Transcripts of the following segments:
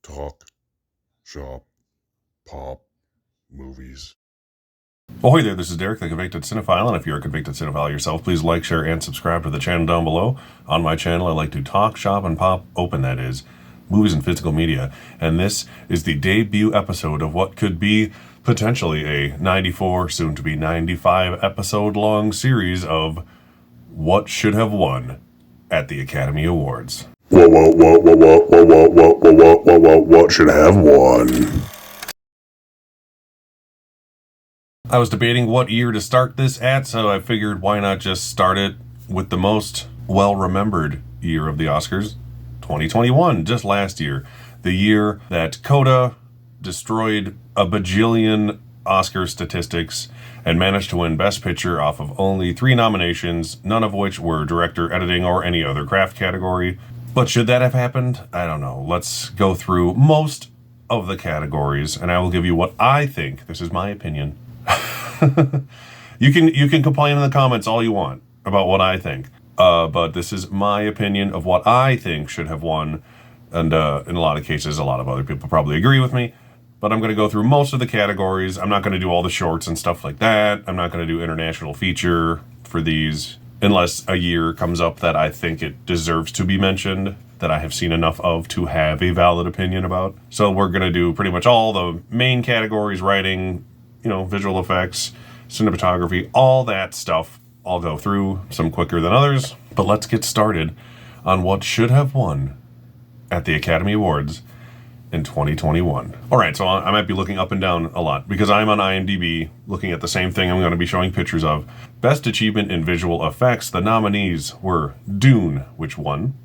Talk, shop, pop, movies. Well, hey there, this is Derek, the Convicted Cinephile, and if you're a convicted cinephile yourself, please like, share, and subscribe to the channel down below. On my channel, I like to talk, shop, and pop open, that is, movies and physical media. And this is the debut episode of what could be potentially a 94, soon-to-be 95 episode-long series of What Should Have Won at the Academy Awards. What should have won? I was debating what year to start this at, so I figured why not just start it with the most well-remembered year of the Oscars, 2021, just last year. The year that Coda destroyed a bajillion Oscar statistics and managed to win Best Picture off of only 3 nominations, none of which were director, editing, or any other craft category. But should that have happened? I don't know. Let's go through most of the categories, and I will give you what I think. This is my opinion. You can complain in the comments all you want about what I think, but this is my opinion of what I think should have won, and in a lot of cases, a lot of other people probably agree with me, but I'm going to go through most of the categories. I'm not going to do all the shorts and stuff like that. I'm not going to do international feature for these, unless a year comes up that I think it deserves to be mentioned, that I have seen enough of to have a valid opinion about. So we're going to do pretty much all the main categories: writing, visual effects, cinematography, all that stuff. I'll go through some quicker than others, but let's get started on what should have won at the Academy Awards in 2021. All right, so I might be looking up and down a lot because I'm on IMDb looking at the same thing I'm going to be showing pictures of. Best Achievement in Visual Effects, the nominees were Dune, which won,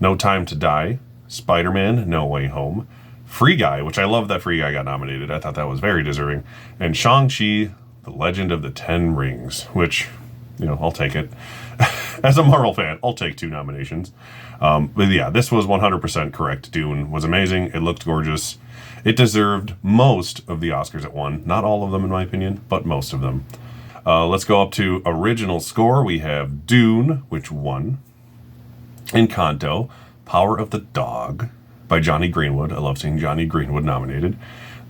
No Time to Die, Spider-Man: No Way Home, Free Guy, which I love that Free Guy got nominated. I thought that was very deserving. And Shang-Chi, The Legend of the Ten Rings, which, I'll take it. As a Marvel fan, I'll take 2 nominations. But yeah, this was 100% correct. Dune was amazing. It looked gorgeous. It deserved most of the Oscars it won. Not all of them, in my opinion, but most of them. Let's go up to original score. We have Dune, which won. Encanto, Power of the Dog, by Johnny Greenwood. I love seeing Johnny Greenwood nominated.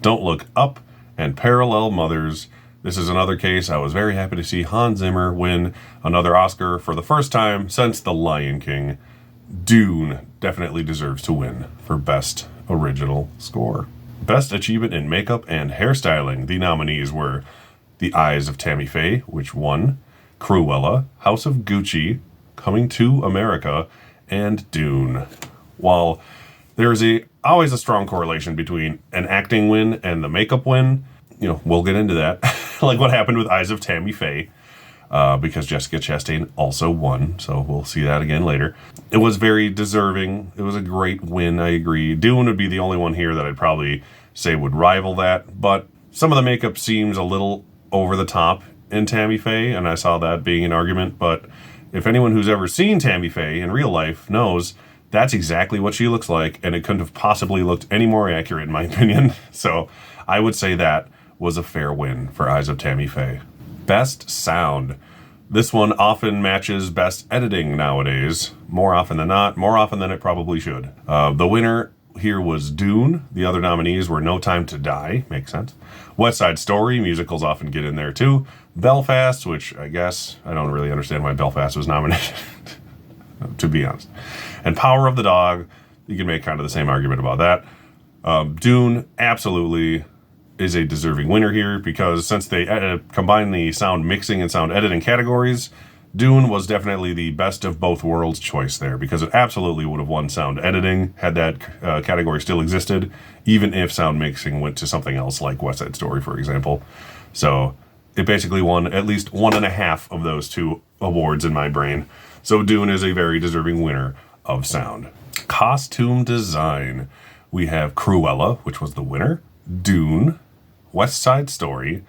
Don't Look Up, and Parallel Mothers. This is another case. I was very happy to see Hans Zimmer win another Oscar for the first time since The Lion King. Dune definitely deserves to win for Best Original Score. Best Achievement in Makeup and Hairstyling. The nominees were The Eyes of Tammy Faye, which won, Cruella, House of Gucci, Coming to America, and Dune. While there is always a strong correlation between an acting win and the makeup win, we'll get into that. Like what happened with Eyes of Tammy Faye, because Jessica Chastain also won, so we'll see that again later. It was very deserving. It was a great win, I agree. Dune would be the only one here that I'd probably say would rival that, but some of the makeup seems a little over the top in Tammy Faye, and I saw that being an argument, but if anyone who's ever seen Tammy Faye in real life knows that's exactly what she looks like, and it couldn't have possibly looked any more accurate, in my opinion. So I would say that was a fair win for Eyes of Tammy Faye. Best Sound. This one often matches Best Editing nowadays, more often than not, more often than it probably should. The winner here was Dune. The other nominees were No Time to Die, makes sense. West Side Story, musicals often get in there too. Belfast, which I guess I don't really understand why Belfast was nominated, to be honest. And Power of the Dog, you can make kind of the same argument about that. Dune absolutely is a deserving winner here because since they combine the sound mixing and sound editing categories, Dune was definitely the best of both worlds choice there because it absolutely would have won sound editing had that category still existed, even if sound mixing went to something else like West Side Story, for example. So it basically won at least 1.5 of those 2 awards in my brain. So Dune is a very deserving winner of sound. Costume design. We have Cruella, which was the winner, Dune, West Side Story,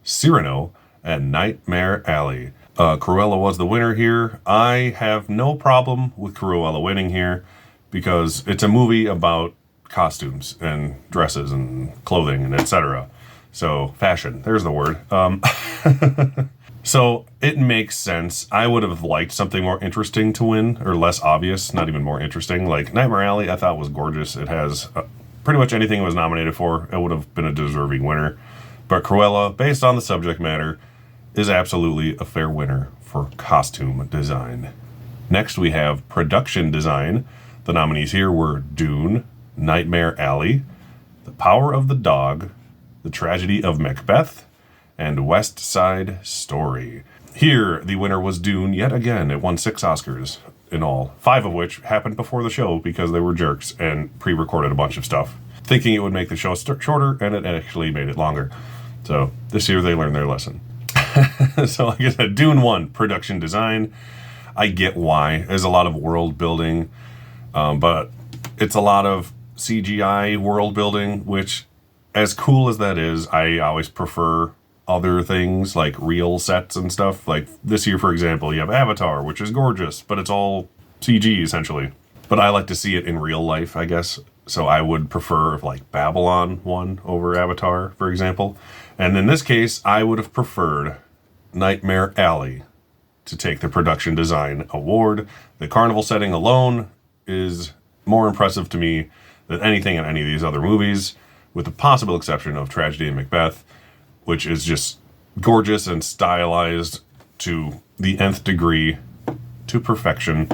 Cyrano, and Nightmare Alley. Cruella was the winner here. I have no problem with Cruella winning here because it's a movie about costumes and dresses and clothing and etc. So fashion, there's the word. So it makes sense. I would have liked something more interesting to win, or less obvious, not even more interesting. Like Nightmare Alley, I thought was gorgeous. It has pretty much anything it was nominated for, it would have been a deserving winner. But Cruella, based on the subject matter, is absolutely a fair winner for costume design. Next, we have production design. The nominees here were Dune, Nightmare Alley, The Power of the Dog, The Tragedy of Macbeth, and West Side Story. Here, the winner was Dune yet again. It won 6 Oscars in all, 5 of which happened before the show because they were jerks and pre-recorded a bunch of stuff, thinking it would make the show shorter, and it actually made it longer. So this year they learned their lesson. So like I said, Dune won production design. I get why. There's a lot of world building, but it's a lot of CGI world building, which, as cool as that is, I always prefer other things like real sets and stuff. Like this year, for example, you have Avatar, which is gorgeous, but it's all CG essentially. But I like to see it in real life, I guess. So I would prefer if like Babylon won over Avatar, for example. And in this case, I would have preferred Nightmare Alley to take the production design award. The carnival setting alone is more impressive to me than anything in any of these other movies, with the possible exception of Tragedy and Macbeth, which is just gorgeous and stylized to the nth degree, to perfection.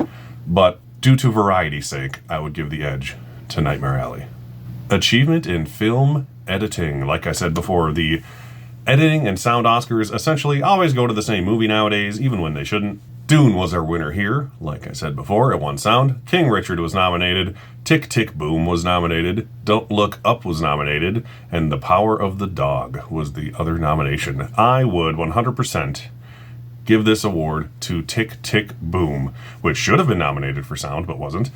But due to variety's sake, I would give the edge to Nightmare Alley. Achievement in film editing. Like I said before, the editing and sound Oscars essentially always go to the same movie nowadays, even when they shouldn't. Dune was our winner here. Like I said before, it won sound. King Richard was nominated. Tick, Tick, Boom was nominated. Don't Look Up was nominated. And The Power of the Dog was the other nomination. I would 100% give this award to Tick, Tick, Boom, which should have been nominated for sound, but wasn't.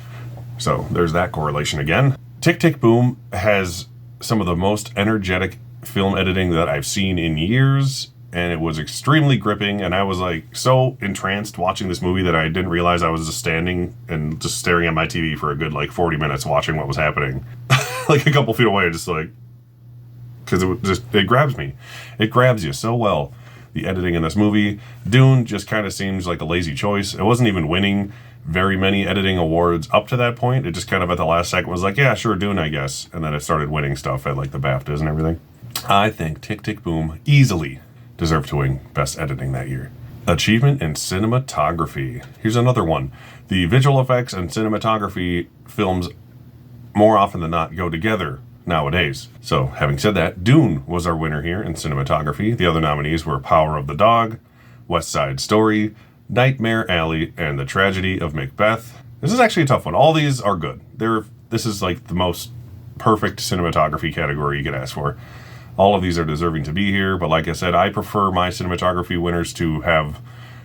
So there's that correlation again. Tick, Tick, Boom has some of the most energetic film editing that I've seen in years, and it was extremely gripping, and I was like so entranced watching this movie that I didn't realize I was just standing and just staring at my TV for a good like 40 minutes watching what was happening. Like a couple feet away, just like, because it grabs me. It grabs you so well. The editing in this movie. Dune just kind of seems like a lazy choice. It wasn't even winning very many editing awards up to that point. It just kind of at the last second was like, yeah, sure, Dune, I guess. And then it started winning stuff at like the BAFTAs and everything. I think Tick, Tick, Boom easily deserved to win Best Editing that year. Achievement in Cinematography. Here's another one. The visual effects and cinematography films more often than not go together nowadays. So having said that, Dune was our winner here in cinematography. The other nominees were Power of the Dog, West Side Story, Nightmare Alley, and The Tragedy of Macbeth. This is actually a tough one. All these are good. This is like the most perfect cinematography category you could ask for. All of these are deserving to be here, but like I said, I prefer my cinematography winners to have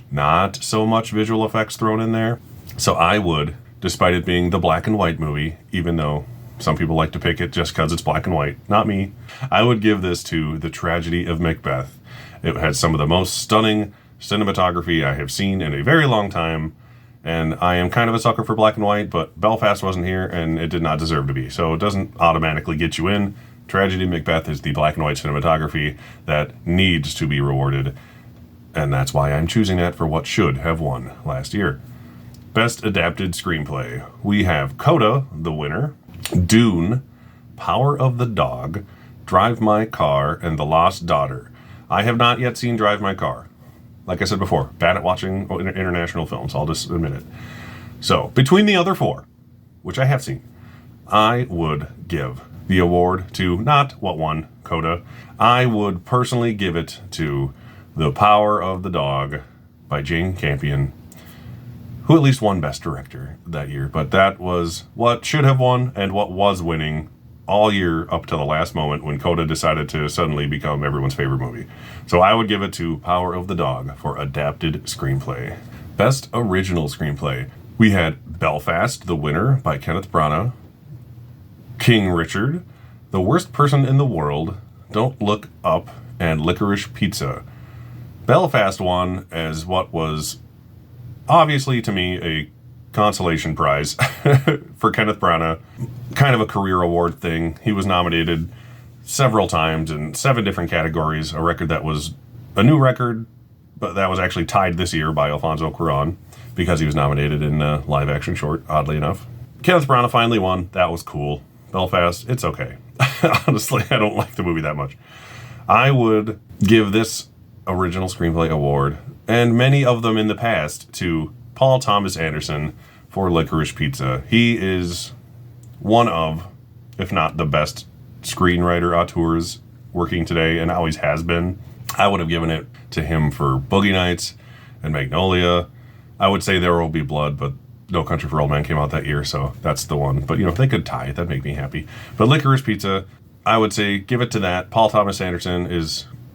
not so much visual effects thrown in there. So I would, despite it being the black and white movie, even though some people like to pick it just because it's black and white, not me, I would give this to The Tragedy of Macbeth. It had some of the most stunning cinematography I have seen in a very long time, and I am kind of a sucker for black and white, but Belfast wasn't here, and it did not deserve to be, so it doesn't automatically get you in. Tragedy of Macbeth is the black and white cinematography that needs to be rewarded, and that's why I'm choosing that for what should have won last year. Best Adapted Screenplay. We have Coda, the winner, Dune, Power of the Dog, Drive My Car, and The Lost Daughter. I have not yet seen Drive My Car. Like I said before, bad at watching international films, I'll just admit it. So, between the other 4, which I have seen, I would give the award to not what won, Coda. I would personally give it to The Power of the Dog by Jane Campion, who at least won Best Director that year. But that was what should have won and what was winning all year up to the last moment when Coda decided to suddenly become everyone's favorite movie. So I would give it to Power of the Dog for Adapted Screenplay. Best Original Screenplay. We had Belfast, the winner, by Kenneth Branagh, King Richard, The Worst Person in the World, Don't Look Up, and Licorice Pizza. Belfast won as what was obviously to me a consolation prize for Kenneth Branagh. Kind of a career award thing. He was nominated several times in 7 different categories, a record that was a new record, but that was actually tied this year by Alfonso Cuarón because he was nominated in a live-action short, oddly enough. Kenneth Branagh finally won. That was cool. Belfast, it's okay. Honestly, I don't like the movie that much. I would give this original screenplay award, and many of them in the past, to Paul Thomas Anderson for Licorice Pizza. He is one of, if not the best screenwriter auteurs working today, and always has been. I would have given it to him for Boogie Nights and Magnolia. I would say There Will Be Blood, but No Country for Old Men came out that year, so that's the one. But, if they could tie it, that'd make me happy. But Licorice Pizza, I would say give it to that. Paul Thomas Anderson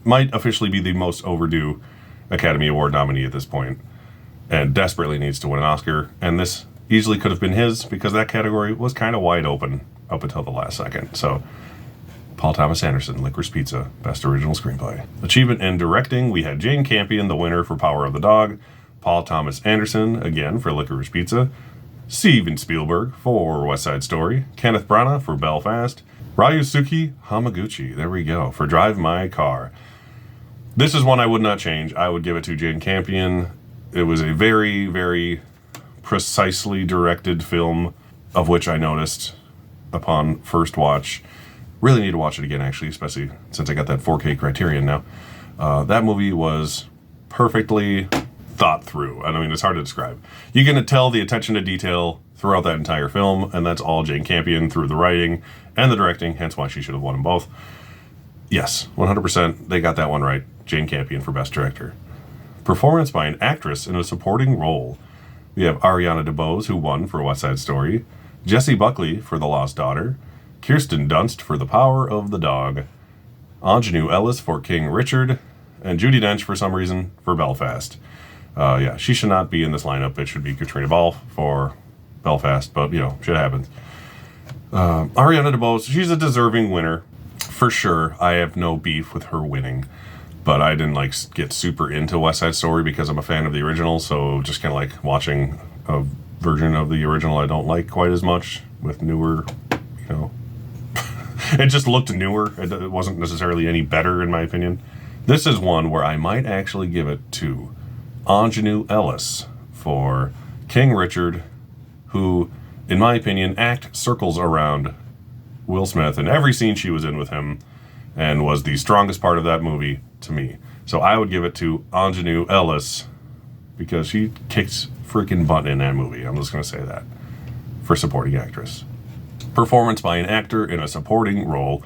might officially be the most overdue Academy Award nominee at this point, and desperately needs to win an Oscar. And this easily could have been his, because that category was kind of wide open up until the last second. So, Paul Thomas Anderson, Licorice Pizza, Best Original Screenplay. Achievement in Directing, we had Jane Campion, the winner for Power of the Dog. Paul Thomas Anderson, again, for Licorice Pizza. Steven Spielberg for West Side Story. Kenneth Branagh for Belfast. Ryusuke Hamaguchi, there we go, for Drive My Car. This is one I would not change. I would give it to Jane Campion. It was a very, very precisely directed film, of which I noticed upon first watch. Really need to watch it again, actually, especially since I got that 4K Criterion now. That movie was perfectly thought through. I mean, it's hard to describe. You're going to tell the attention to detail throughout that entire film, and that's all Jane Campion through the writing and the directing, hence why she should have won them both. Yes, 100%, they got that one right. Jane Campion for Best Director. Performance by an actress in a supporting role. We have Ariana DeBose, who won for West Side Story. Jessie Buckley for The Lost Daughter. Kirsten Dunst for The Power of the Dog. Ingenue Ellis for King Richard. And Judi Dench, for some reason, for Belfast. She should not be in this lineup. It should be Katrina Balfe for Belfast, but, shit happens. Ariana DeBose, she's a deserving winner, for sure. I have no beef with her winning, but I didn't, get super into West Side Story because I'm a fan of the original, so just kind of like watching a version of the original I don't like quite as much with newer, It just looked newer. It wasn't necessarily any better, in my opinion. This is one where I might actually give it to Ingenue Ellis for King Richard, who, in my opinion, act circles around Will Smith in every scene she was in with him, and was the strongest part of that movie to me. So I would give it to Ingenue Ellis, because she kicks freaking butt in that movie. I'm just going to say that. For supporting actress. Performance by an actor in a supporting role.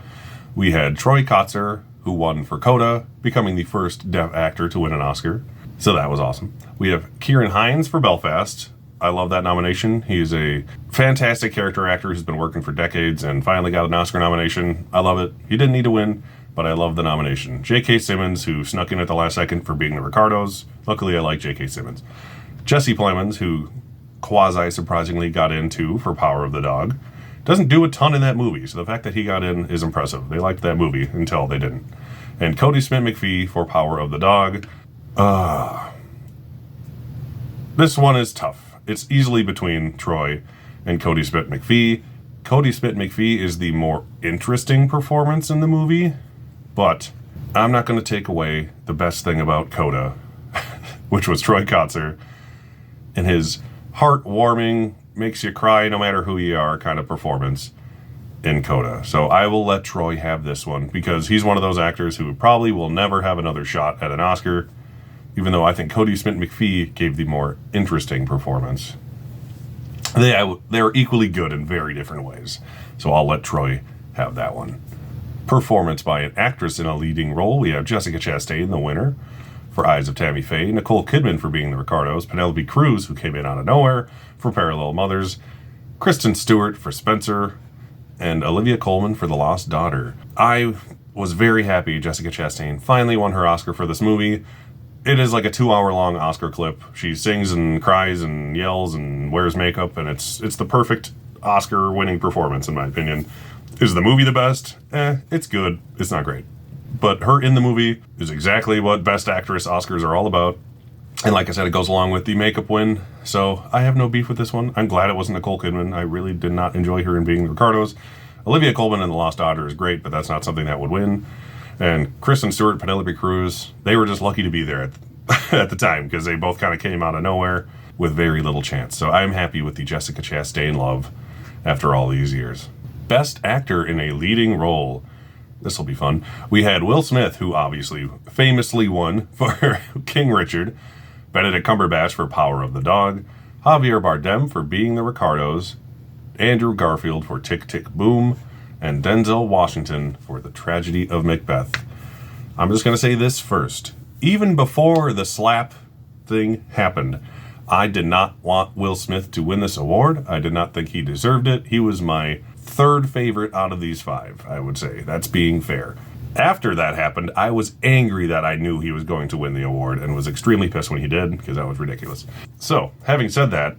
We had Troy Kotsur, who won for Coda, becoming the first deaf actor to win an Oscar. So that was awesome. We have Kieran Hines for Belfast. I love that nomination. He's a fantastic character actor who's been working for decades and finally got an Oscar nomination. I love it. He didn't need to win, but I love the nomination. J.K. Simmons, who snuck in at the last second for being the Ricardos. Luckily, I like J.K. Simmons. Jesse Plemons, who quasi-surprisingly got in too for Power of the Dog. Doesn't do a ton in that movie, so the fact that he got in is impressive. They liked that movie until they didn't. And Cody Smith-McPhee for Power of the Dog. This one is tough. It's easily between Troy and Cody Smith-McPhee. Cody Smith-McPhee is the more interesting performance in the movie, but I'm not going to take away the best thing about Coda, which was Troy Kotsur, and his heartwarming, makes you cry no matter who you are kind of performance in Coda. So I will let Troy have this one, because he's one of those actors who probably will never have another shot at an Oscar, even though I think Cody Smith-McPhee gave the more interesting performance. They're equally good in very different ways, so I'll let Troy have that one. Performance by an actress in a leading role. We have Jessica Chastain, the winner, for Eyes of Tammy Faye, Nicole Kidman for being the Ricardos, Penelope Cruz, who came in out of nowhere, for Parallel Mothers, Kristen Stewart for Spencer, and Olivia Colman for The Lost Daughter. I was very happy Jessica Chastain finally won her Oscar for this movie. It is like a 2-hour-long Oscar clip. She sings and cries and yells and wears makeup, and it's the perfect Oscar-winning performance, in my opinion. Is the movie the best? It's good. It's not great. But her in the movie is exactly what Best Actress Oscars are all about. And like I said, it goes along with the makeup win. So I have no beef with this one. I'm glad it wasn't Nicole Kidman. I really did not enjoy her in being the Ricardos. Olivia Colman in The Lost Daughter is great, but that's not something that would win. And Kristen Stewart, Penelope Cruz, they were just lucky to be there at the time, because they both kind of came out of nowhere with very little chance. So I'm happy with the Jessica Chastain love after all these years. Best Actor in a Leading Role. This will be fun. We had Will Smith, who obviously famously won for King Richard, Benedict Cumberbatch for Power of the Dog, Javier Bardem for Being the Ricardos, Andrew Garfield for Tick, Tick, Boom, and Denzel Washington for The Tragedy of Macbeth. I'm just going to say this first. Even before the slap thing happened, I did not want Will Smith to win this award. I did not think he deserved it. He was my third favorite out of these five, I would say. That's being fair. After that happened, I was angry that I knew he was going to win the award and was extremely pissed when he did, because that was ridiculous. So, having said that,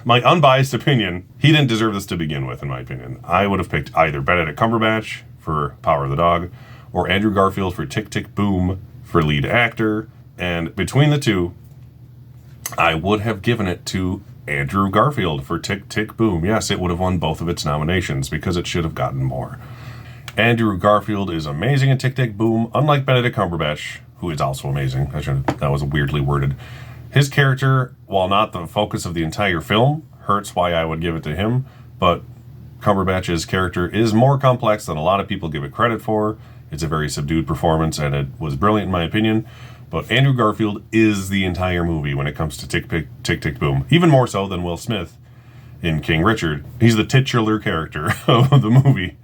my unbiased opinion, he didn't deserve this to begin with, in my opinion. I would have picked either Benedict Cumberbatch for Power of the Dog, or Andrew Garfield for Tick, Tick, Boom for lead actor. And between the two, I would have given it to Andrew Garfield for Tick, Tick, Boom. Yes, it would have won both of its nominations because it should have gotten more. Andrew Garfield is amazing in Tick, Tick, Boom, unlike Benedict Cumberbatch, who is also amazing. That was weirdly worded. His character, while not the focus of the entire film, hurts why I would give it to him, but Cumberbatch's character is more complex than a lot of people give it credit for. It's a very subdued performance, and it was brilliant in my opinion. But Andrew Garfield is the entire movie when it comes to Tick, Tick, Tick, Boom. Even more so than Will Smith in King Richard. He's the titular character of the movie.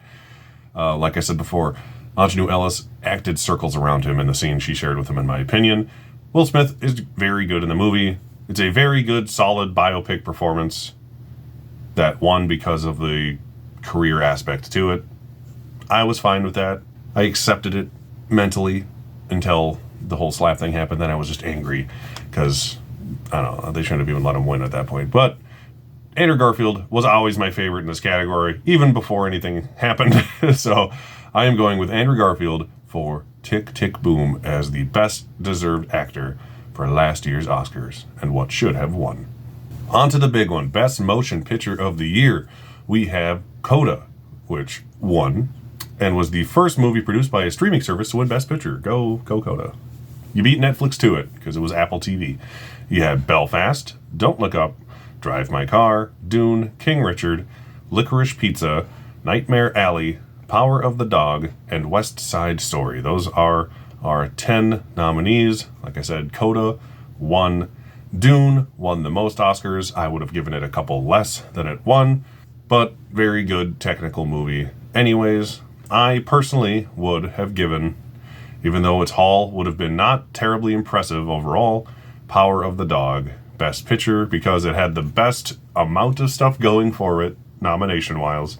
Like I said before, Aunjanue Ellis acted circles around him in the scene she shared with him, in my opinion. Will Smith is very good in the movie. It's a very good, solid biopic performance that won because of the career aspect to it. I was fine with that. I accepted it mentally until the whole slap thing happened. Then I was just angry because, I don't know, they shouldn't have even let him win at that point. But Andrew Garfield was always my favorite in this category, even before anything happened. So I am going with Andrew Garfield for Tick, Tick, Boom as the best deserved actor for last year's Oscars and what should have won. On to the big one, Best Motion Picture of the Year. We have Coda, which won and was the first movie produced by a streaming service to win Best Picture. Go Coda. You beat Netflix to it because it was Apple TV. You had Belfast, Don't Look Up, Drive My Car, Dune, King Richard, Licorice Pizza, Nightmare Alley, Power of the Dog, and West Side Story. Those are our 10 nominees. Like I said, Coda won. Dune won the most Oscars. I would have given it a couple less than it won, but very good technical movie. Anyways, I personally would have given, even though its haul would have been not terribly impressive overall, Power of the Dog Best Picture because it had the best amount of stuff going for it, nomination-wise,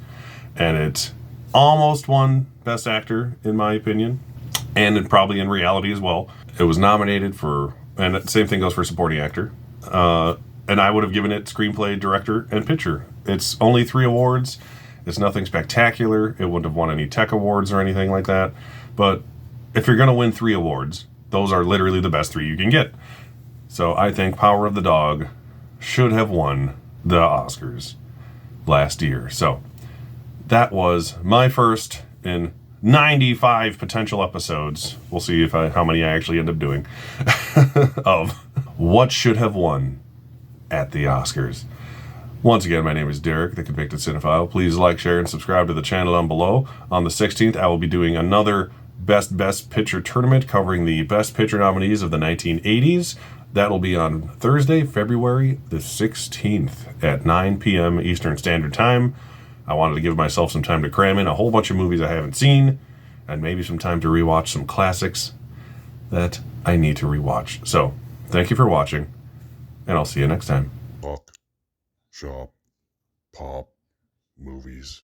and it almost won Best Actor, in my opinion, and it probably in reality as well. It was nominated for, and the same thing goes for Supporting Actor, and I would have given it Screenplay, Director, and Picture. It's only 3 awards. It's nothing spectacular. It wouldn't have won any tech awards or anything like that, but if you're going to win 3 awards, those are literally the best 3 you can get. So I think Power of the Dog should have won the Oscars last year. So that was my first in 95 potential episodes. We'll see if how many I actually end up doing of what should have won at the Oscars. Once again, my name is Derek, the Convicted Cinephile. Please like, share, and subscribe to the channel down below. On the 16th, I will be doing another Best Picture tournament covering the Best Picture nominees of the 1980s. That will be on Thursday, February the 16th at 9 p.m. Eastern Standard Time. I wanted to give myself some time to cram in a whole bunch of movies I haven't seen, and maybe some time to rewatch some classics that I need to rewatch. So, thank you for watching, and I'll see you next time. Buck, shop, pop, movies.